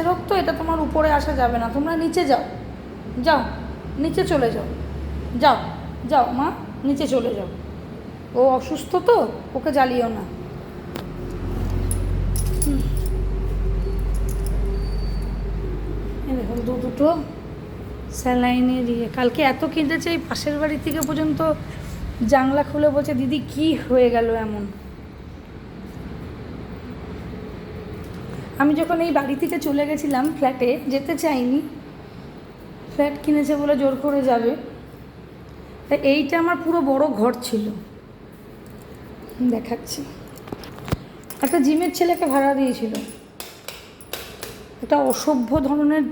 রোগ তো, এটা তোমার উপরে আসা যাবে না, তোমরা নিচে যাও, যাও নিচে চলে যাও, যাও যাও মা নিচে চলে যাও, ও অসুস্থ তো, ওকে জ্বালিও না। দেখুন দুটো স্যালাইনের ইয়ে, কালকে এত কেঁদেছে, এই পাশের বাড়ি থেকে পর্যন্ত জানলা খুলে বলছে দিদি কি হয়ে গেল এমন। আমি যখন এই বাড়ি থেকে চলে গেছিলাম ফ্ল্যাটে, যেতে চাইনি, ফ্ল্যাট কিনেছে বলে জোর করে যাবে, তা এইটা আমার পুরো বড় ঘর ছিল, দেখাচ্ছি। একটা জিমের ছেলেকে ভাড়া দিয়েছিল, একটা অসভ্য ধরনের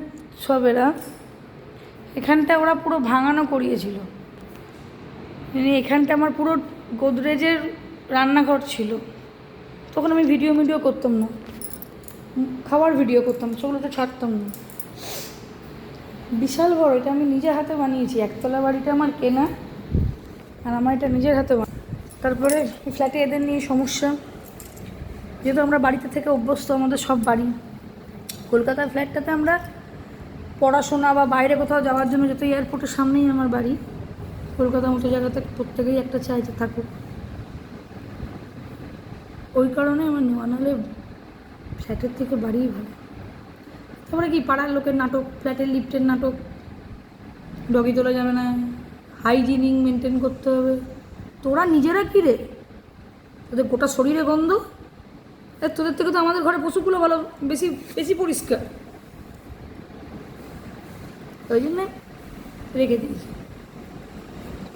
সব এরা, এখানটা ওরা পুরো ভাঙানো করিয়েছিল, এখানটা আমার পুরো গোদরেজের রান্নাঘর ছিল। তখন আমি ভিডিও করতাম না, খাবার ভিডিও করতাম, সেগুলো তো ছাড়তাম না। বিশাল বড়, এটা আমি নিজের হাতে বানিয়েছি, একতলা বাড়িটা আমার কেনা, আর আমার এটা নিজের হাতে তারপরে ফ্ল্যাটে এদের নিয়ে সমস্যা, যেহেতু আমরা বাড়িতে থেকে অভ্যস্ত, আমাদের সব বাড়ি কলকাতার ফ্ল্যাটটাতে আমরা পড়াশোনা বা বাইরে কোথাও যাওয়ার জন্য, যত এয়ারপোর্টের সামনেই আমার বাড়ি, কলকাতার মতো জায়গাতে প্রত্যেকেই একটা চাই যে থাকুক, ওই কারণে আমার নেওয়া, নাহলে ফ্ল্যাটের থেকে বাড়িই ভালো। তারপরে কি পাড়ার লোকের নাটক, ফ্ল্যাটের লিফটের নাটক, ডগি তোলা যাবে না, হাইজিনিং মেনটেন করতে হবে। তোরা নিজেরা কী রে, তোদের গোটা শরীরে গন্ধ, তোদের থেকে তো আমাদের ঘরে পশুগুলো ভালো, বেশি বেশি পরিষ্কার, ওই জন্যে রেখে দিয়েছি।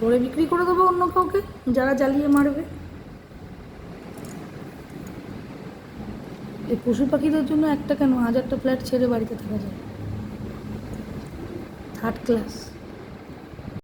পরে বিক্রি করে দেবো অন্য কাউকে, যারা জ্বালিয়ে মারবে। এই পশু পাখিদের জন্য একটা কেন, 1000টা ফ্ল্যাট ছেড়ে বাড়িতে থাকা যায়, থার্ড ক্লাস।